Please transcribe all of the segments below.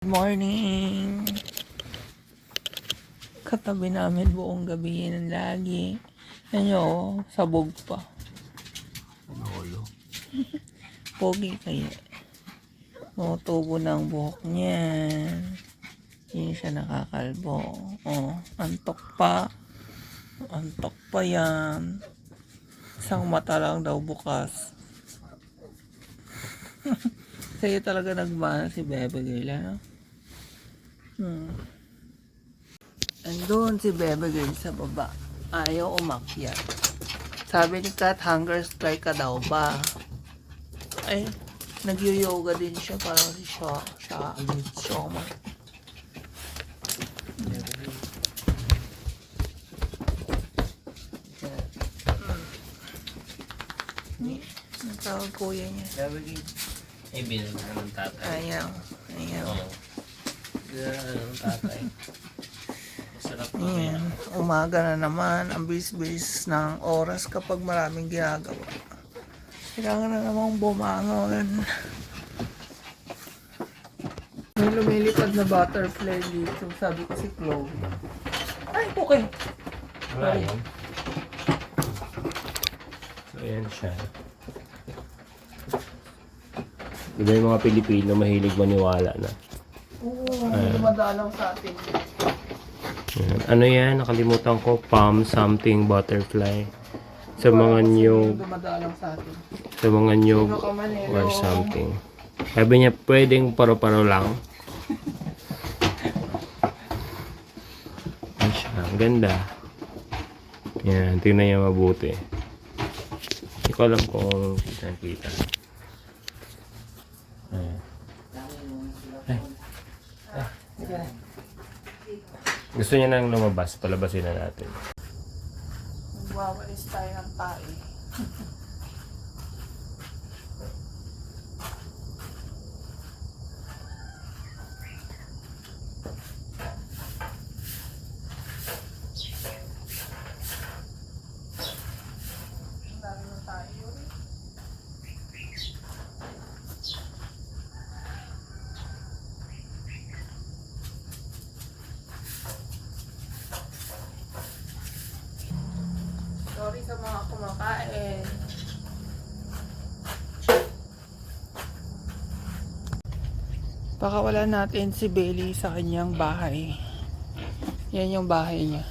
Good morning! Katabi namin buong gabi ng lagi. Ano, sabog pa. Lolo. Pogi kayo. Tubo ng buhok niyan. Hindi siya nakakalbo. Oh, antok pa. Antok pa yan. Isang mata lang daw bukas. Sa'yo talaga nagmana si Bebe Girl, ano? Andun si Bebe Girl sa baba. Ayaw umakyat. Sabi ni Kat, hunger strike ka daw ba? Ay, nag-yoga din siya para si Shoma. Ang tawag kuya niya. Ay, binigyan ng tatay. Ayaw. Oo. Binigyan ng tatay. Masarap na Ayan, umaga na naman. Ang bilis-bilis ng oras kapag maraming ginagawa. Kailangan na namang bumangon. May lumilipad na butterfly dito. Sabi ko si Chloe. Ay, okay. Wala yan. So, ayan siya. Diba yung mga Pilipino mahilig maniwala na? Oo, may dumadalaw sa atin. Ayan. Ano yan? Nakalimutan ko. Palm something butterfly. Sa mga nyug. Dumadalaw sa atin. Sa mga nyug Sino ka man, or hello? something. Sabi niya pwedeng paro-paro lang. Ayan siya. Ang ganda. Yan. Tingnan niya mabuti. Hindi ko alam kung kita. Ayan. Gusto niya nang lumabas, palabasin na natin. Magwawalis tayo ng tae. Ang dami ng tayo. Sorry sa mga kumakain. Pakawalan natin si Bailey sa kanyang bahay. Yan yung bahay niya.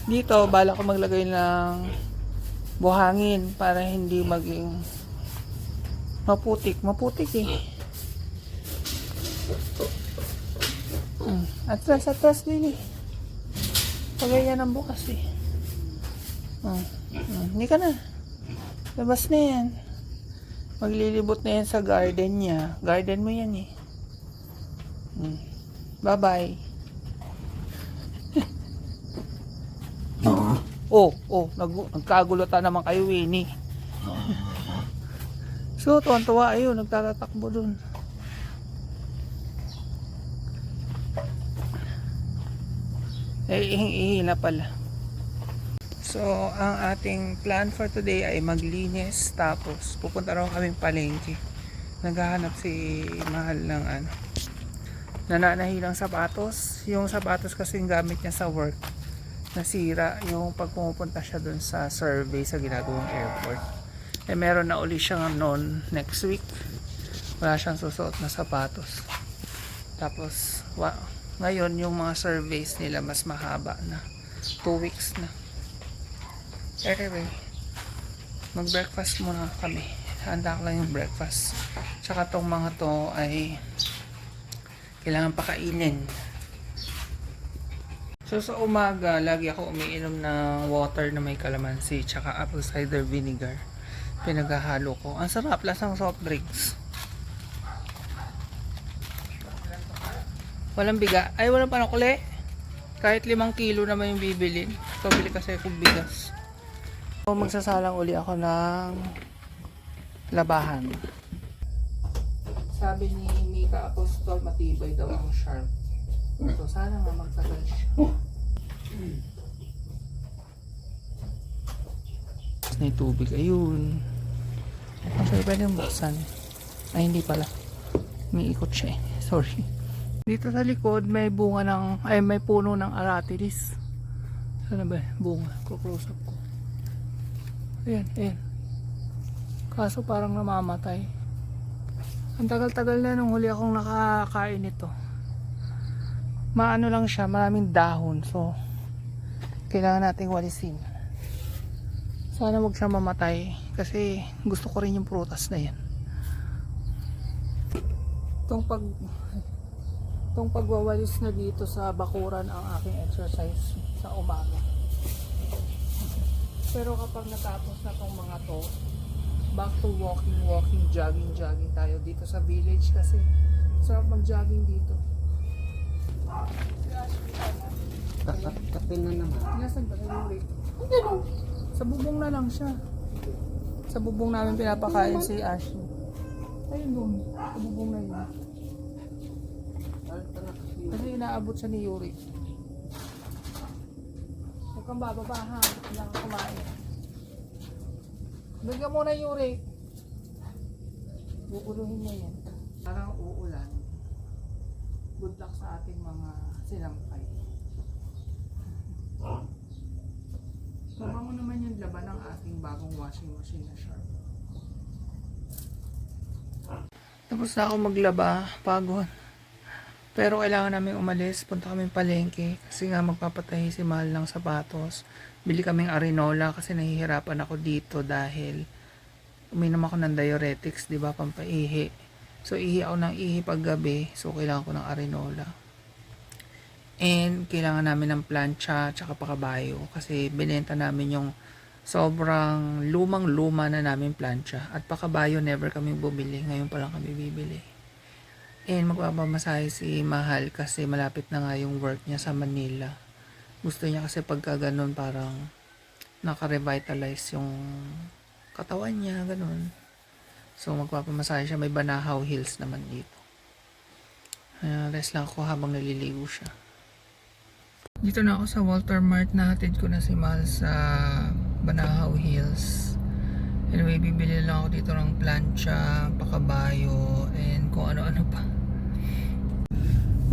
Dito, bala ko maglagay ng buhangin para hindi maging maputik. Maputik eh. Atras, Bailey. Pagay yan ang bukas eh. Hindi ka na. Labas na yan. Maglilibot na yan sa garden niya. Garden mo yan eh. Bye-bye. Nagkagulutan naman kayo, Winnie. So, tuwan-tuwa ayun. Nagtatatakbo dun. Ihi na pala. So, ang ating plan for today ay maglinis. Tapos, pupunta raw kaming palengke. Naghahanap si Mahal ng nananahilang sapatos. Yung sapatos kasi yung gamit niya sa work, nasira yung pag pumupunta siya dun sa survey sa ginagawang airport. Meron na uli siyang noon next week. Wala siyang susuot na sapatos. Tapos, ngayon yung mga surveys nila mas mahaba na. 2 weeks na. Anyway, mag-breakfast muna kami. Handa ko lang yung breakfast. Tsaka tong mga to ay kailangan pakainin. So sa umaga, lagi ako umiinom ng water na may kalamansi tsaka apple cider vinegar. Pinaghahalo ko. Ang sarap, lasang soft drinks. Walang biga. Ay, walang panukuli. Kahit 5 kilo naman yung bibilin. Pabili kasi akong bigas. So, magsasalang uli ako ng labahan. Sabi ni Mika Apostol, matibay daw ang sharp. So, sana nga magtagal siya. Na yung tubig. Ayun. Actually, pwede yung buksan. Ay, hindi pala. Umiikot siya eh. Sorry. Dito sa likod may bunga ng, ay may puno ng aratilis. Sana ba bunga? Kuclose up ko. Ayan, ayan. Kaso parang namamatay. Ang tagal-tagal na nung huli akong nakakain ito. Maano lang siya, maraming dahon. So, kailangan nating walisin. Sana wag siya mamatay. Kasi gusto ko rin yung prutas na yan. Itong pagwawalis na dito sa bakuran ang aking exercise sa umaga. Pero kapag natapos na tong mga to, back to walking, jogging tayo dito sa village kasi sarap mag-jogging dito. Kape na naman. Nasaan ba yung rate? Hindi no. Sa bubong na lang siya. Sa bubong namin pinapakain si Ashley. Ayun doon. Sa bubong na yun. Kasi inaabot siya ni Yuri. Huwag kang bababa ha. Kailangan kang kumain. Bigyan mo na Yuri. Bukuluhin niya yan. Parang uulan. Good luck sa ating mga sinampay. Baba mo naman yung laban ng ating bagong washing machine na Sharp. Tapos na ako maglaba, pagod. Pero kailangan namin umalis, punta kami palengke kasi nga magpapatahi si Mahal ng sapatos. Bili kaming Arinola kasi nahihirapan ako dito dahil uminom ako ng diuretics, di ba, pampaihi. So ihi ako ng ihi pag gabi, so kailangan ko ng Arinola. And kailangan namin ng plancha tsaka pakabayo kasi binenta namin yung sobrang lumang-luma na namin plancha. At pakabayo never kami bumili, ngayon pa lang kami bibili. And magpapamasahe si Mahal kasi malapit na nga yung work niya sa Manila. Gusto niya kasi pagka ganun parang naka-revitalize yung katawan niya, ganun. So magpapamasahe siya, may Banahaw Hills naman dito. Rest lang ako habang naliligo siya. Dito na ako sa Walter Mart, nahatid ko na si Mahal sa Banahaw Hills. Anyway, bibili lang ako dito ng plancha, pakabayo, and kung ano-ano pa.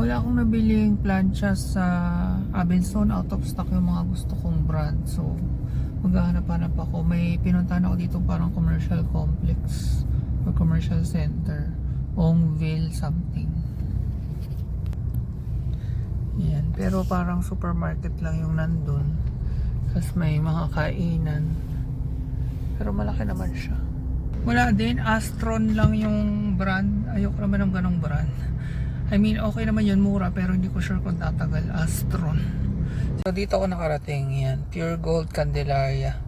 Wala akong nabiling plancha sa Abenson, out of stock yung mga gusto kong brand. So, maghahanap-hanap ako. May pinuntahan ako dito parang commercial complex or commercial center. Ongville something. Yan. Pero parang supermarket lang yung nandun. Tapos may mga kainan. Pero malaki naman siya. Wala din. Astron lang yung brand. Ayoko naman ng ganong brand. I mean, okay naman yun. Mura. Pero hindi ko sure kung tatagal. Astron. So, dito ako nakarating. Yan. Pure Gold Candelaria.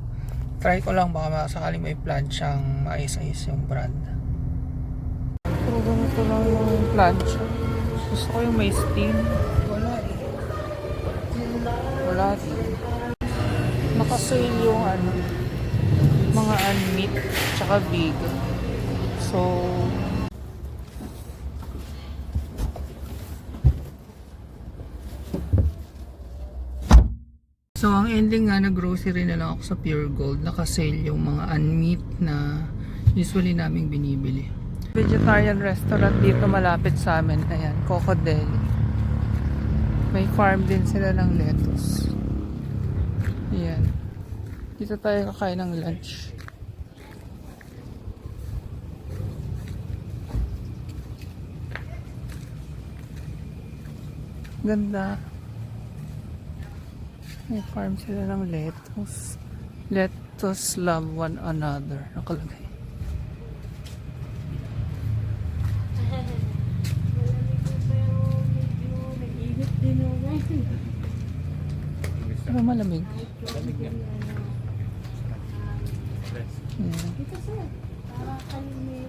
Try ko lang. Baka sakaling may planchang maayos-ayos yung brand. So, ganito lang yung plancha. Gusto ko yung may steam. Wala din. Nakasale yung ano, mga unmeat tsaka vegan. So ang ending nga, nag-grocery na lang ako sa Pure Gold. Nakasale yung mga unmeat na usually naming binibili. Vegetarian restaurant dito malapit sa amin. Ayan, Coco Deli. May farm din sila ng lettuce. Ayan. Dito tayo kakain ng lunch. Ganda. May farm sila ng lettuce. Lettuce love one another. Nakalagay. Pero malamig. Malamig nga. Yeah. Ito sir, para kanina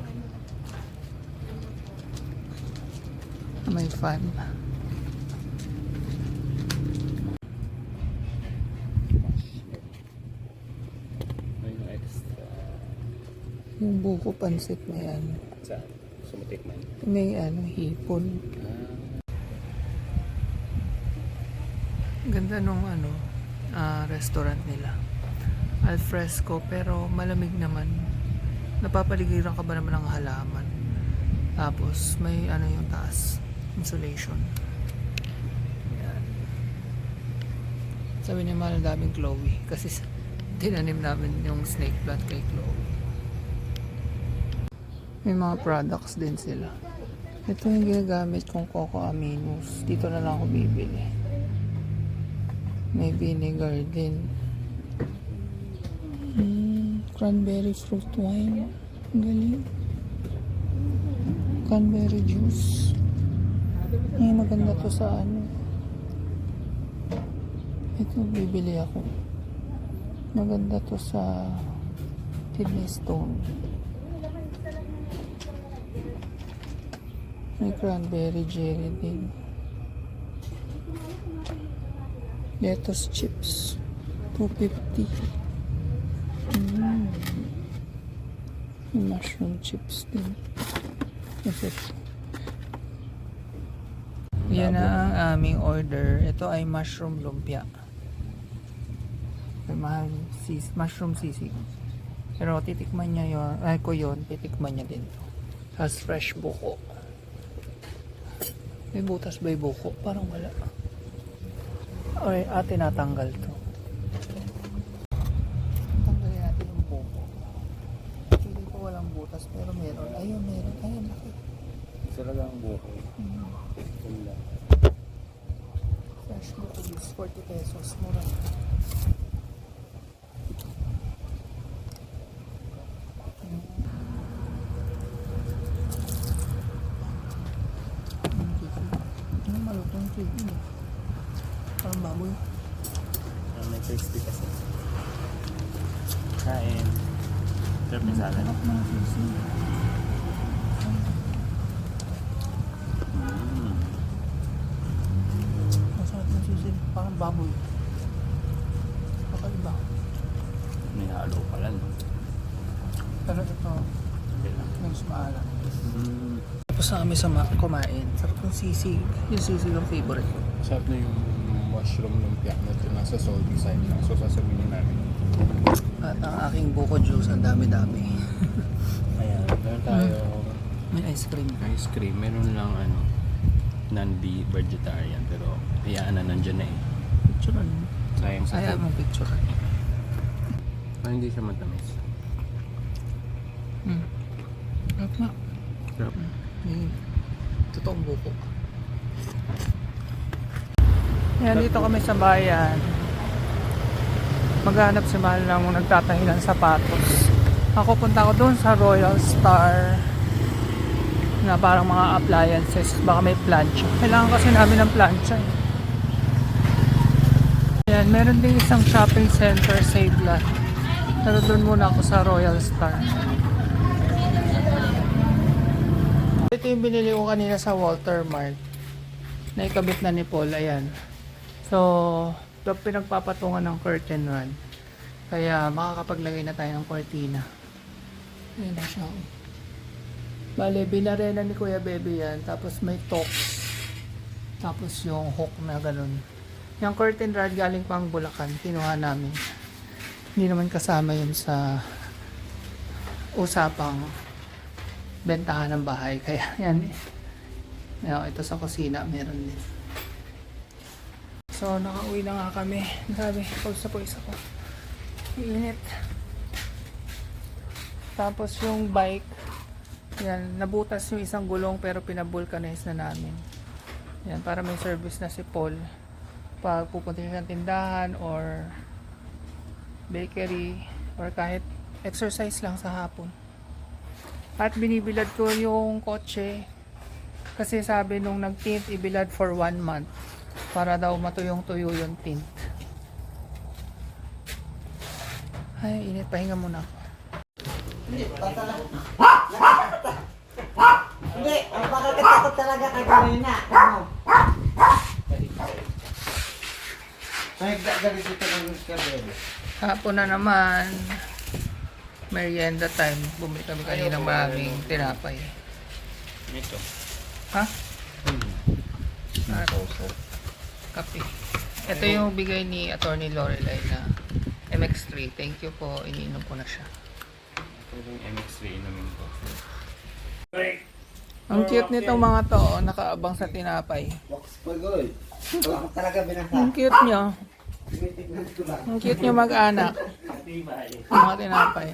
May fan. May extra. Yung buko pansit na yan. Saan? Sumutik man. May ano, hipon. Ganda nung ano, restaurant nila. Al fresco pero malamig naman. Napapaligiran ka ba naman ng halaman? Tapos may ano yung taas, insulation. Yan. Sabi ni Mahal, daming Chloe kasi tinanim namin yung snake plant kay Chloe. May mga products din sila. Ito yung ginagamit kong Coco Aminos. Dito na lang ako bibili. May vinegar din. Cranberry fruit wine. Ang galing. Cranberry juice. Ay, maganda to sa ano. Ito, bibili ako. Maganda to sa kidney stone. May cranberry jelly din. Lettuce chips. $2.50. May mushroom chips din. Ito. Yan na ang aming order. Ito ay mushroom lumpia. May mahal mushroom sisig. Pero titikman niya yun. Ay ko yun. Titikman niya din. Tapos fresh buko. May butas ba yung buko? Parang wala. Okay, tinatanggal to. Tanggalin natin yung buko. Hindi ko walang butas pero meron. Ayun, meron. Ayun, laki. Talaga ang buko. Fresh buko is 40 pesos. Mura. Malutong chicken. Parang baboy. May crispy kasi. Kain. Sarap yung salad. Sarap na sisig. Masarap na sisig. Parang baboy. Kakaiba. May halo pala, no? Pero ito, Okay lang. mas maalam. Tapos na kami sa kumain. Sarap ng sisig. Yung sisig ang favorite ko. Sarap na yung mushroom lumpia na ito nasa salty side lang. So sasabihin namin. At ang aking buko juice, ang dami-dami. Ayan. Meron tayo May ice cream. ice cream. Meron lang non-vegetarian. Pero hayaan na nandyan na eh. Picturean. Sayang sa Ayaw food. mong picture. Hindi siya matamis. Sarap nga. Sarap. Totoong buko. Yan, dito kami sa bayan. Maghanap si Mahal ng nagtatahi ng sapatos. Ako punta ko doon sa Royal Star na parang mga appliances. Baka may plancha. Kailangan kasi namin ng plancha eh. Yan, meron din isang shopping center, Save Lot. Pero doon muna ako sa Royal Star. Ito yung binili ko kanina sa Walter Mart. Naikabit na ni Paul. Ayan. So, ito pinagpapatungan ng curtain rod. Kaya makakapaglagay na tayo ng cortina. Ayan na siya. Bale, binarena ni Kuya Bebe yan. Tapos may tops. Tapos yung hook na ganun. Yung curtain rod galing pang Bulacan. Kinuha namin. Hindi naman kasama yun sa usapang bentahan ng bahay. Kaya yan eh. Ito sa kusina meron din. So nakauwi na nga kami. Grabe, pawis ako. Init. Tapos yung bike, yan, nabutas yung isang gulong pero pinabulkanize na namin. Yan, para may service na si Paul. Pag pupunta siya ng tindahan or bakery or kahit exercise lang sa hapon. At binibilad ko yung kotse kasi sabi nung nag-tint, ibilad for 1 month para daw matuyong-tuyo yung tint. Ay, init. Pahinga muna ako. Hindi, ang pagkakatakot talaga kay Karina. Ano? Ay, galit ito ng Mr. Bebe. Hapon na naman. Merienda time. Bumili kami kanina ng maraming tinapay. Ito. Ha? Kape. Ito yung bigay ni Attorney Lorelai na MX3. Thank you po. Iniinom ko na siya. Ito yung MX3 namin ko. Ang cute nitong mga to, oh, nakaabang sa tinapay. Box pagoy. Wala ko talaga binasa. Ang cute nyo. Tinitignan ko lang. Ang cute nyo mag-anak. Ang mga tinapay.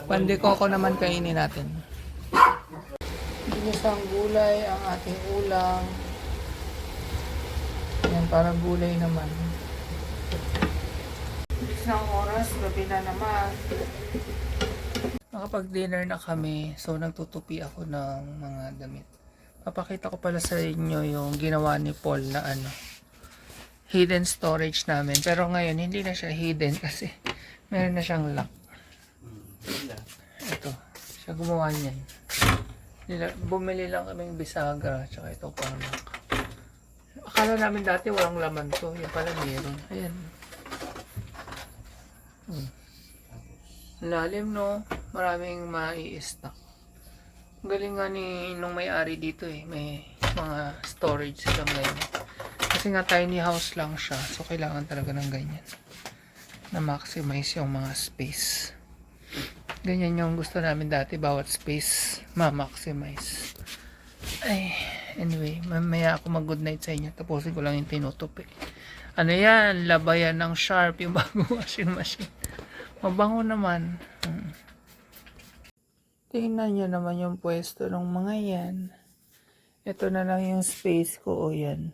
Pandikoko naman kainin natin. Ginisang gulay ang ating ulam. Yan, parang gulay naman. Isang oras, gabi na naman. Nakapag-dinner na kami, so nagtutupi ako ng mga damit. Papakita ko pala sa inyo yung ginawa ni Paul na ano, hidden storage namin. Pero ngayon, hindi na siya hidden kasi meron na siyang lock. Ito, siya gumawa niyan. Bumili lang kaming bisagra, tsaka ito pang lock. Akala namin dati walang laman to, yan pala meron. Ayan. Lalim, no? Maraming mai-stock. Ang galing nga nung may-ari dito eh. May mga storage sila ngayon. Kasi nga tiny house lang siya. So kailangan talaga ng ganyan. Na maximize yung mga space. Ganyan yung gusto namin dati. Bawat space ma-maximize. Ay, anyway. Mamaya ako mag-good night sa inyo. Tapusin ko lang yung tinutupi. Ano yan? Labayan ng Sharp. Yung bagong washing machine. Mabango naman. Tingnan nyo naman yung pwesto ng mga yan. Ito na lang yung space ko. O yan.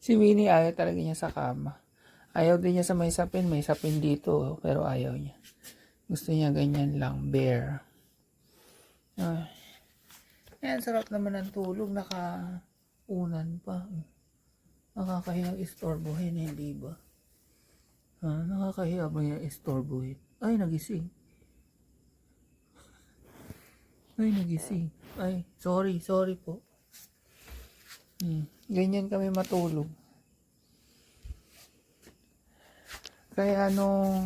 Si Winnie ayaw talaga niya sa kama. Ayaw din niya sa may sapin. May sapin dito. Pero ayaw niya. Gusto niya ganyan lang. Bare. Ayan, sarap naman ng tulog. Nakaunan pa. Nakakahiya istorbohin. Hindi ba? Nakakahiya ba niya istorbohin? Ay, nagising. Ay, sorry po. Ganyan kami matulog. Kaya nung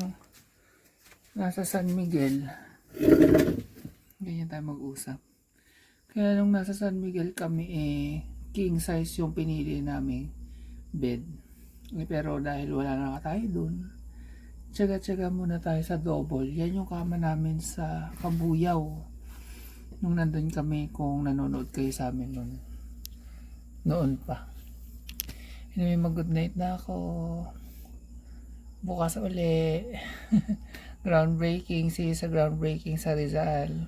nasa San Miguel, ganyan tayo mag-usap. Kaya nung nasa San Miguel kami, king size yung pinili namin bed. Pero dahil wala na tayo dun, tsaga-tsaga muna tayo sa double. Yan yung kama namin sa Kabuyaw. Nung nandun kami, kung nanonood kayo sa amin noon pa. Anyway, mag-good night na ako. Bukas uli. Groundbreaking. See you sa groundbreaking sa Rizal.